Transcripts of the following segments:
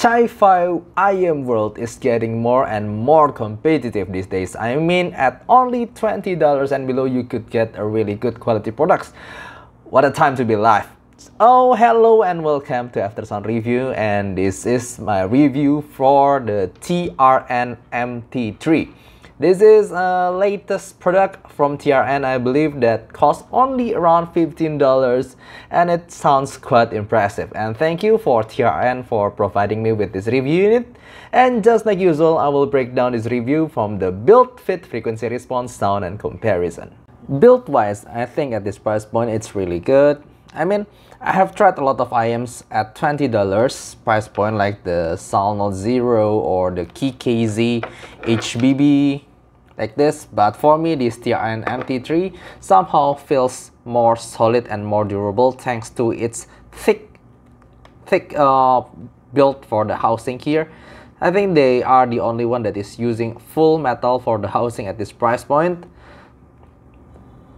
Hi-Fi IM world is getting more and more competitive these days. I mean, at only $20 and below, you could get a really good quality products. What a time to be alive. Oh, hello and welcome to Aftersound Review, and this is my review for the Trn Mt3. This is a latest product from Trn, I believe, that costs only around $15, and it sounds quite impressive. And thank you for Trn for providing me with this review unit. And just like usual, I will break down this review from the build, fit, frequency response, sound, and comparison. Build-wise, I think at this price point, it's really good. I mean, I have tried a lot of IMs at $20 price point, like the Sound 0 or the KKZ HBB, like this. But for me, this Trn Mt3 somehow feels more solid and more durable thanks to its thick build for the housing here. I think they are the only one that is using full metal for the housing at this price point.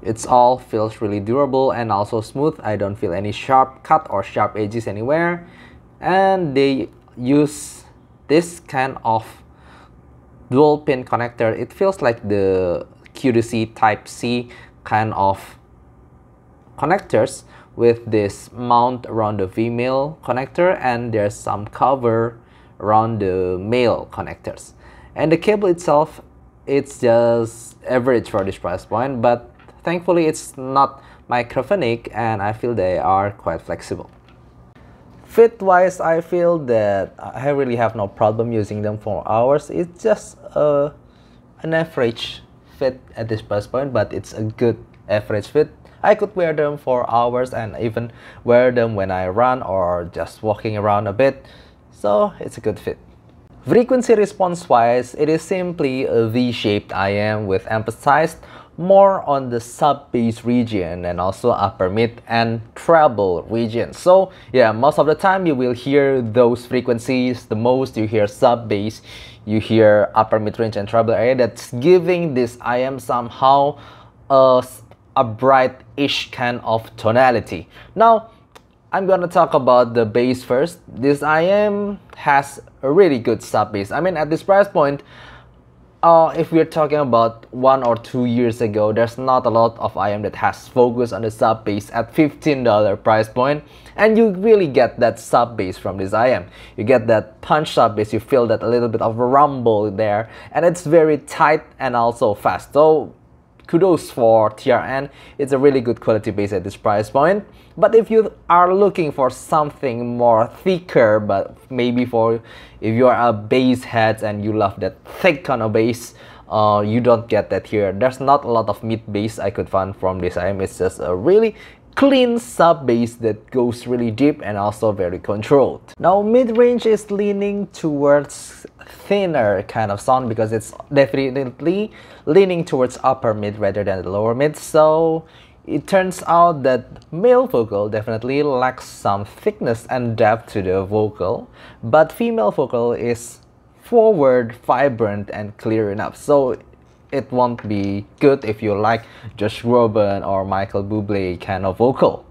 It's all feels really durable and also smooth. I don't feel any sharp cut or sharp edges anywhere. And they use this kind of dual pin connector. It feels like the QDC Type C kind of connectors with this mount around the female connector, and there's some cover around the male connectors. And the cable itself, it's just average for this price point, but thankfully it's not microphonic, and I feel they are quite flexible. Fit-wise, I feel that I really have no problem using them for hours. It's just an average fit at this price point, but it's a good average fit. I could wear them for hours and even wear them when I run or just walking around a bit. So it's a good fit. Frequency response-wise, it is simply a V-shaped IM with emphasized more on the sub-bass region and also upper mid and treble region. So yeah, most of the time you will hear those frequencies. The most you hear sub-bass, you hear upper mid-range and treble area. That's giving this IM somehow a bright-ish kind of tonality. Now I'm gonna talk about the bass first. This IM has a really good sub-bass. I mean, at this price point, if we're talking about 1 or 2 years ago, there's not a lot of IM that has focus on the sub bass at $15 price point, and you really get that sub bass from this IM. You get that punch sub bass, you feel that a little bit of a rumble there, and it's very tight and also fast. So kudos for Trn. It's a really good quality bass at this price point. But if you are looking for something more thicker, but maybe for if you are a bass head and you love that thick kind of bass, you don't get that here. There's not a lot of mid bass I could find from this IM. It's just a really clean sub bass that goes really deep and also very controlled. Now mid-range is leaning towards thinner kind of sound because it's definitely leaning towards upper mid rather than the lower mid. So it turns out that male vocal definitely lacks some thickness and depth to the vocal, but female vocal is forward, vibrant, and clear enough. So it won't be good if you like Josh Groban or Michael Bublé kind of vocal.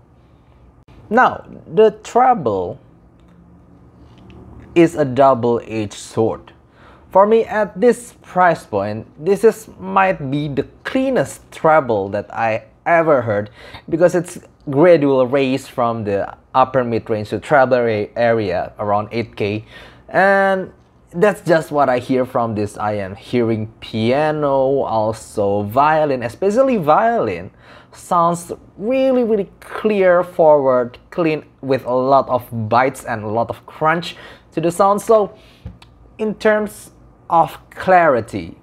Now, the treble is a double-edged sword. For me, at this price point, this might be the cleanest treble that I ever heard, because it's gradual raise from the upper mid-range to treble area around 8K, and that's just what I hear from this. I am hearing piano, also violin, especially violin sounds really clear, forward, clean, with a lot of bites and a lot of crunch to the sound. So in terms of clarity,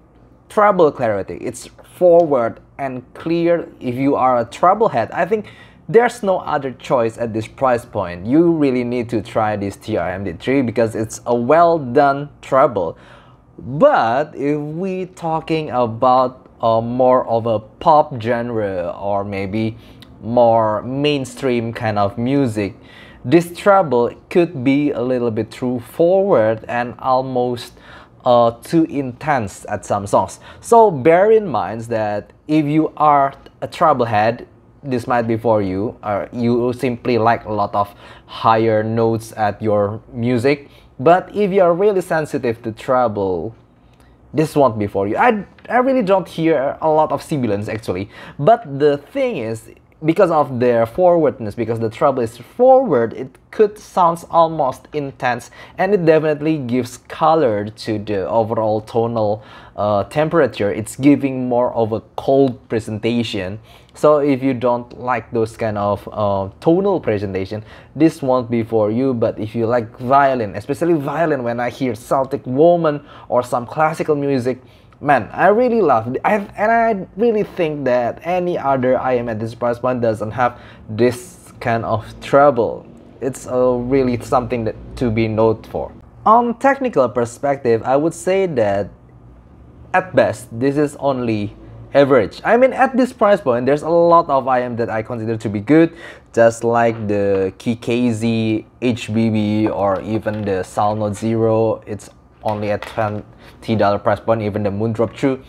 treble clarity, it's forward and clear. If you are a treble head, I think there's no other choice at this price point. You really need to try this Trn Mt3 because it's a well done treble. But if we talking about more of a pop genre or maybe more mainstream kind of music, this treble could be a little bit too forward and almost too intense at some songs. So bear in mind that if you are a treble head, this might be for you, or you simply like a lot of higher notes at your music, But if you are really sensitive to treble, this won't be for you. I really don't hear a lot of sibilants actually, but the thing is, because of their forwardness, because the treble is forward, it could sound almost intense, and it definitely gives color to the overall tonal temperature. It's giving more of a cold presentation. So if you don't like those kind of tonal presentation, this won't be for you. But if you like violin, especially violin, when I hear Celtic Woman or some classical music, man, I really love it. And I really think that any other IM at this price point doesn't have this kind of treble. It's really something that to be noted for. On technical perspective, I would say that at best, this is only average. I mean, at this price point, there's a lot of IM that I consider to be good, just like the KKZ HBB or even the Salno Zero. It's only at $20 price point, even the Moondrop True.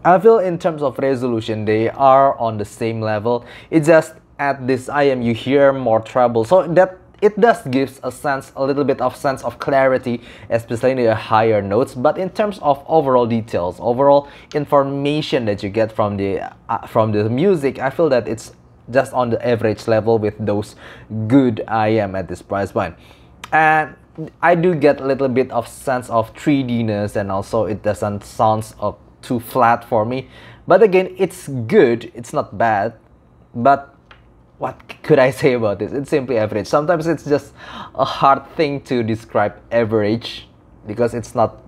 I feel in terms of resolution, they are on the same level. It's just at this IM you hear more treble, so that it does gives a little bit of sense of clarity, especially in the higher notes. But in terms of overall details, overall information that you get from the music, I feel that it's just on the average level with those good IM at this price point. And I do get a little bit of sense of 3D-ness, and also it doesn't sound too flat for me. But again, it's good, it's not bad. But what could I say about this? It's simply average. Sometimes it's just a hard thing to describe average, because it's not,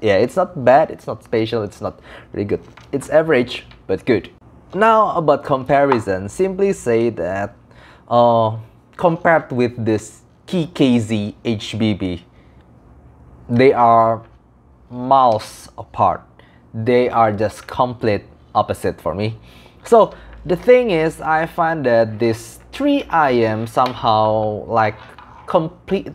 yeah, it's not bad, it's not special, it's not really good. It's average, but good. Now about comparison, simply say that compared with this KKZ HBB, they are miles apart. They are just complete opposite for me. So the thing is, I find that this 3IM somehow like completing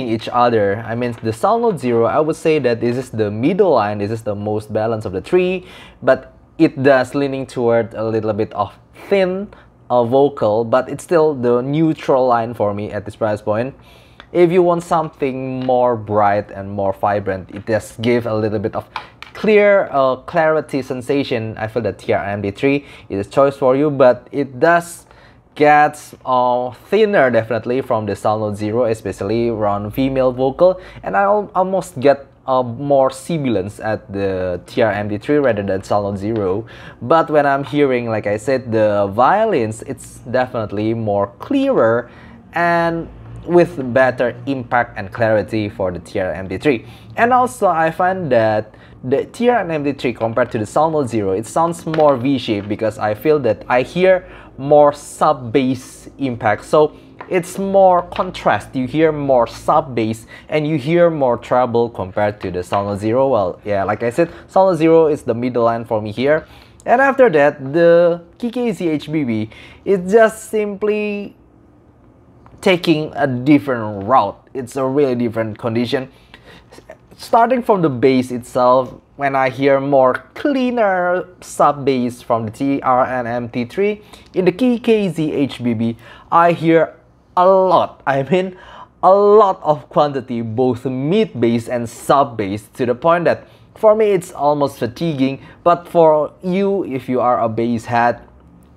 each other. I mean, the sound note zero, I would say that this is the middle line, this is the most balanced of the three, but it does leaning toward a little bit of thin vocal, but it's still the neutral line for me at this price point. If you want something more bright and more vibrant, it does give a little bit of clear clarity sensation. I feel that Trn Mt3 is a choice for you, but it does get thinner definitely from the sound note zero, especially around female vocal, and I almost get more sibilance at the Trn Mt3 rather than sound note zero. But when I'm hearing, like I said, the violins, it's definitely more clearer and with better impact and clarity for the Trn Mt3. And also I find that the Trn Mt3 compared to the sound note zero, it sounds more V-shaped, because I feel that I hear more sub-bass impact. So it's more contrast. You hear more sub-bass and you hear more treble compared to the sound note zero. Well, yeah, like I said, sound note zero is the middle line for me here. And after that, the KKZ HBB is just simply taking a different route. It's a really different condition. Starting from the bass itself, when I hear more cleaner sub-bass from the Trn Mt3, in the KKZ HBB, I hear a lot, I mean a lot of quantity, both mid-bass and sub-bass, to the point that for me it's almost fatiguing. But for you, if you are a bass head,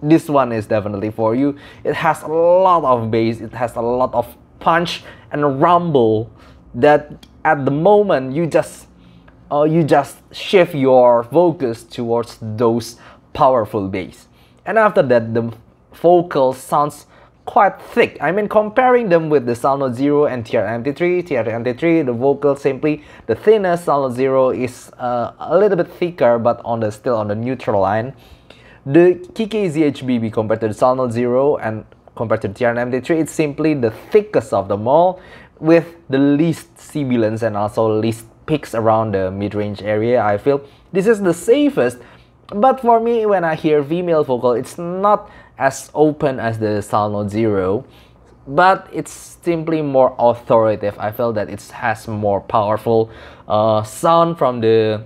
this one is definitely for you. It has a lot of bass, it has a lot of punch and rumble that at the moment you just shift your focus towards those powerful bass. And after that, the vocal sounds quite thick. I mean, comparing them with the sound note zero and Trn Mt3, the vocal simply the thinnest. Sound note zero is a little bit thicker, but still on the neutral line. The KKZ HBB compared to the sound note zero and compared to the Trn Mt3, it's simply the thickest of them all, with the least sibilance and also least peaks around the mid-range area. I feel this is the safest. But for me, when I hear female vocal, it's not as open as the sound note zero, but it's simply more authoritative. I feel that it has more powerful sound from the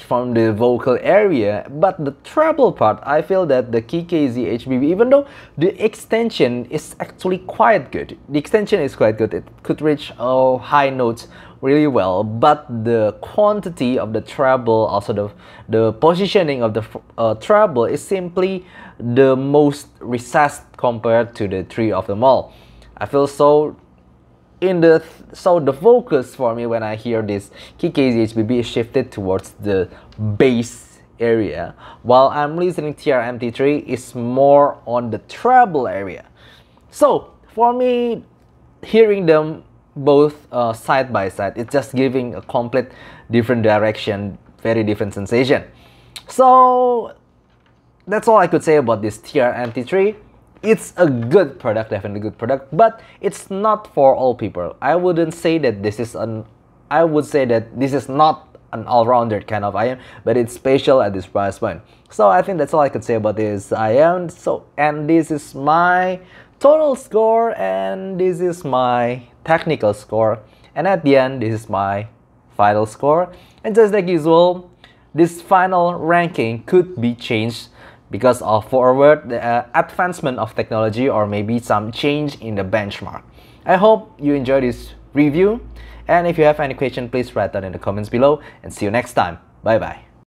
from the vocal area, but the treble part, I feel that the KKZ HBB, even though the extension is actually quite good, the extension is quite good, it could reach high notes really well, but the quantity of the treble, also the positioning of the treble is simply the most recessed compared to the three of them all. I feel so the focus for me when I hear this KKZ HBB is shifted towards the bass area, while I'm listening to Trn Mt3 is more on the treble area. So for me, hearing them both side by side, it's just giving a complete different direction, very different sensation. So that's all I could say about this Trn Mt3. It's a good product, definitely good product, but it's not for all people. I wouldn't say that this is I would say that this is not an all-rounder kind of IM, but it's special at this price point. So I think that's all I could say about this IM. So, and this is my total score, and this is my technical score, and at the end this is my final score. And just like usual, this final ranking could be changed because of forward the advancement of technology, or maybe some change in the benchmark. I hope you enjoyed this review, and if you have any question, please write down in the comments below, and see you next time. Bye bye.